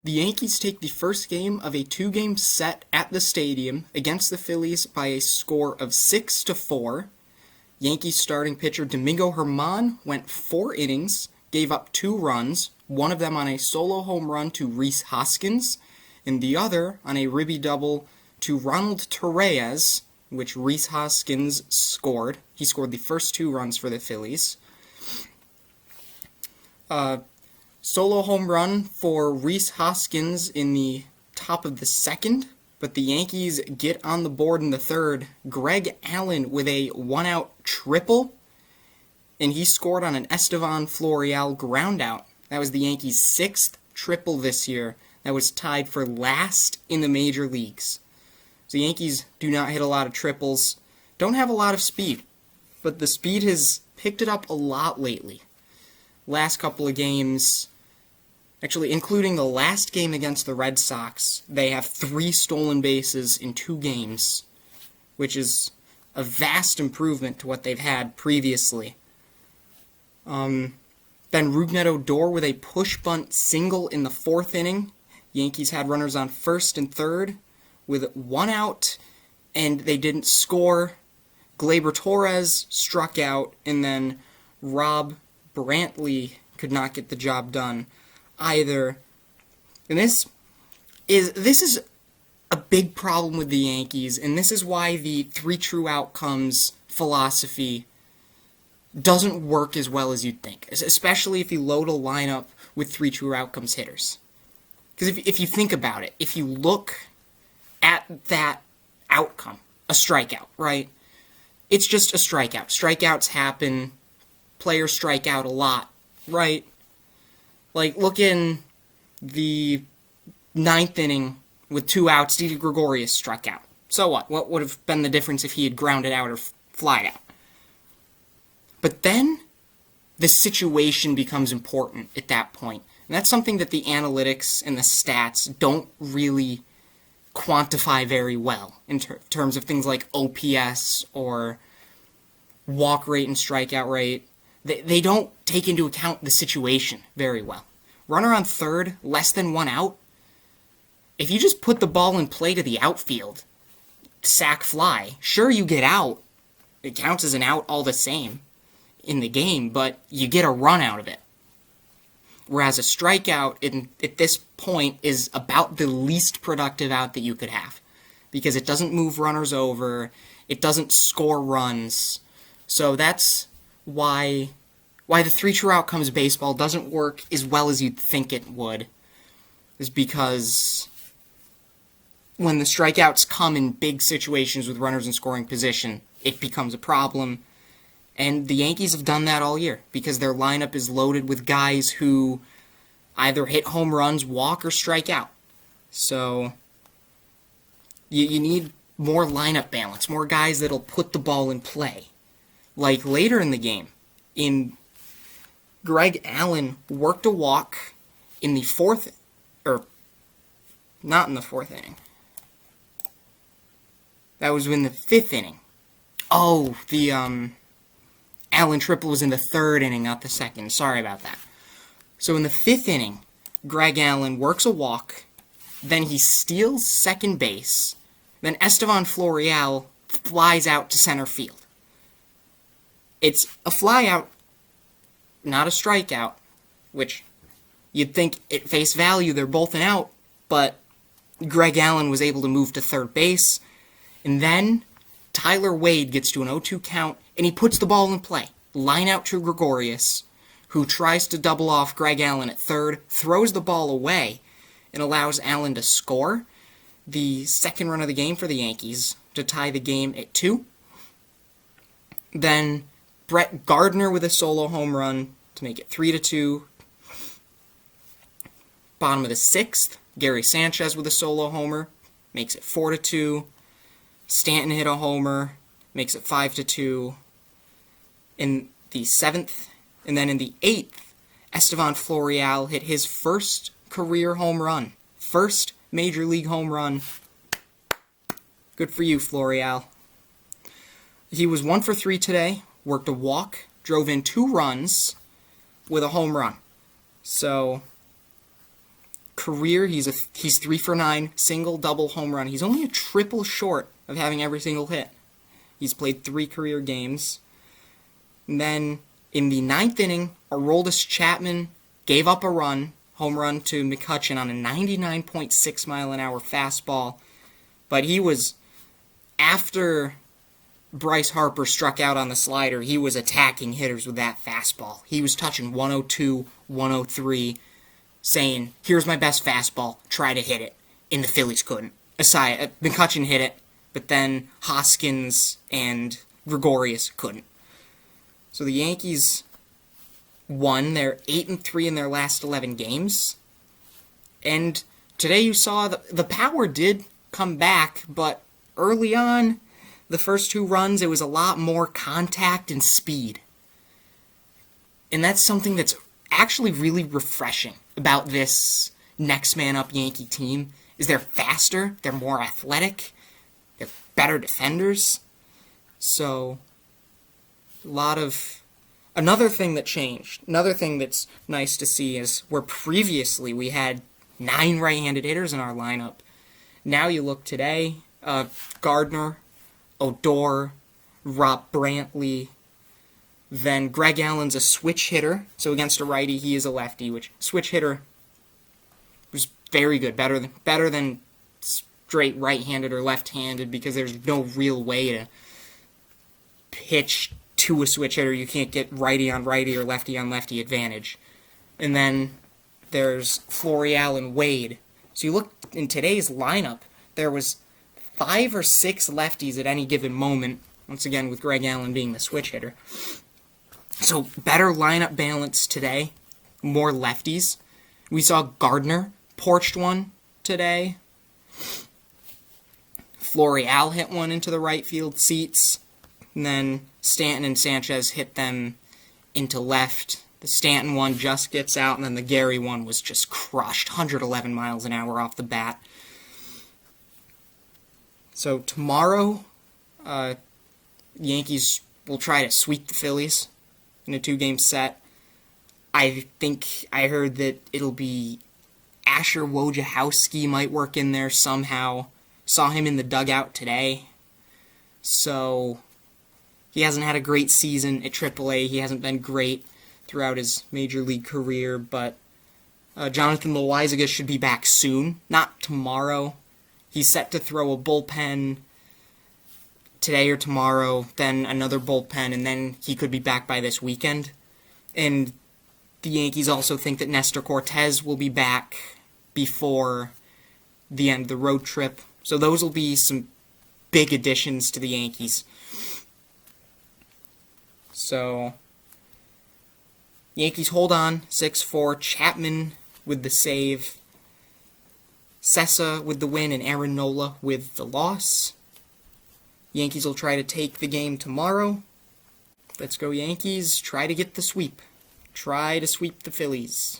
The Yankees take the first game of a two-game set at the stadium against the Phillies by a score of 6-4. Yankees starting pitcher Domingo Germán went 4 innings, gave up 2 runs, one of them on a solo home run to Rhys Hoskins, and the other on a ribby double to Ronald Torreyes, which Rhys Hoskins scored. He scored the first 2 runs for the Phillies. Solo home run for Rhys Hoskins in the top of the second, but the Yankees get on the board in the third. Greg Allen with a 1-out triple, and he scored on an Estevan Florial groundout. That was the Yankees' 6th triple this year. That was tied for last in the major leagues. So the Yankees do not hit a lot of triples, don't have a lot of speed, but the speed has picked it up a lot lately. Last couple of games, actually including the last game against the Red Sox, they have 3 stolen bases in 2 games, which is a vast improvement to what they've had previously. Then Rougned Odor with a push bunt single in the 4th inning. Yankees had runners on first and third with 1 out, and they didn't score. Gleyber Torres struck out, and then Rob Brantley could not get the job done either. And this is a big problem with the Yankees, and this is why the 3 true outcomes philosophy doesn't work as well as you'd think, especially if you load a lineup with 3 true outcomes hitters. Because if you think about it, if you look at that outcome, a strikeout, right? It's just a strikeout. Strikeouts happen. Players strike out a lot, right? Like, look in the 9th inning with 2 outs, Didi Gregorius struck out. So what? What would have been the difference if he had grounded out or flied out? But then the situation becomes important at that point. And that's something that the analytics and the stats don't really quantify very well in terms of things like OPS or walk rate and strikeout rate. They don't take into account the situation very well. Runner on third, less than 1 out. If you just put the ball in play to the outfield, sack fly, sure you get out. It counts as an out all the same in the game, but you get a run out of it. Whereas a strikeout at this point is about the least productive out that you could have, because it doesn't move runners over, it doesn't score runs. So that's why the 3 true outcomes baseball doesn't work as well as you'd think it would, is because when the strikeouts come in big situations with runners in scoring position, it becomes a problem. And the Yankees have done that all year, because their lineup is loaded with guys who either hit home runs, walk, or strike out. So you need more lineup balance, more guys that'll put the ball in play. Like later in the game, Greg Allen worked a walk in the 4th, or not in the 4th inning. That was in the 5th inning. Oh, the Allen triple was in the 3rd inning, not the 2nd. Sorry about that. So in the 5th inning, Greg Allen works a walk, then he steals second base, then Estevan Florial flies out to center field. It's a fly out, not a strikeout, which you'd think at face value they're both an out, but Greg Allen was able to move to third base, and then Tyler Wade gets to an 0-2 count, and he puts the ball in play. Line out to Gregorius, who tries to double off Greg Allen at third, throws the ball away, and allows Allen to score the 2nd run of the game for the Yankees to tie the game at 2. Then Brett Gardner with a solo home run to make it 3-2. Bottom of the 6th, Gary Sanchez with a solo homer makes it 4-2. Stanton hit a homer, makes it 5-2. In the 7th, and then in the 8th, Estevan Florial hit his first career home run. First major league home run. Good for you, Florial. He was 1 for 3 today, worked a walk, drove in 2 runs with a home run. So career, he's 3 for 9, single, double, home run. He's only a triple short of having every single hit. He's played 3 career games. And then in the 9th inning, Aroldis Chapman gave up a run, home run to McCutchen on a 99.6 mile an hour fastball. But he was, after Bryce Harper struck out on the slider, he was attacking hitters with that fastball. He was touching 102, 103, saying, here's my best fastball, try to hit it. And the Phillies couldn't. McCutchen hit it, but then Hoskins and Gregorius couldn't. So the Yankees won. They're 8-3 in their last 11 games. And today you saw the power did come back, but early on, the first 2 runs, it was a lot more contact and speed. And that's something that's actually really refreshing about this next man up Yankee team, is they're faster, they're more athletic, they're better defenders. So, another thing that changed, another thing that's nice to see is where previously we had 9 right-handed hitters in our lineup. Now you look today, Gardner, Odor, Rob Brantley, then Greg Allen's a switch hitter, so against a righty he is a lefty, which switch hitter was very good, better than straight right-handed or left-handed, because there's no real way to pitch to a switch hitter. You can't get righty on righty or lefty on lefty advantage. And then there's Florial and Wade. So you look in today's lineup, there was 5 or 6 lefties at any given moment, once again with Greg Allen being the switch hitter. So better lineup balance today, more lefties. We saw Gardner porched one today. Florial hit one into the right field seats. And then Stanton and Sanchez hit them into left. The Stanton one just gets out, and then the Gary one was just crushed, 111 miles an hour off the bat. So tomorrow, Yankees will try to sweep the Phillies in a 2-game set. I think I heard that it'll be Asher Wojciechowski might work in there somehow. Saw him in the dugout today. So he hasn't had a great season at AAA. He hasn't been great throughout his major league career, but Jonathan Loaizaga should be back soon. Not tomorrow. He's set to throw a bullpen today or tomorrow, then another bullpen, and then he could be back by this weekend. And the Yankees also think that Nestor Cortez will be back before the end of the road trip. So those will be some big additions to the Yankees. So Yankees hold on, 6-4. Chapman with the save. Sessa with the win, and Aaron Nola with the loss. Yankees will try to take the game tomorrow. Let's go Yankees. Try to get the sweep. Try to sweep the Phillies.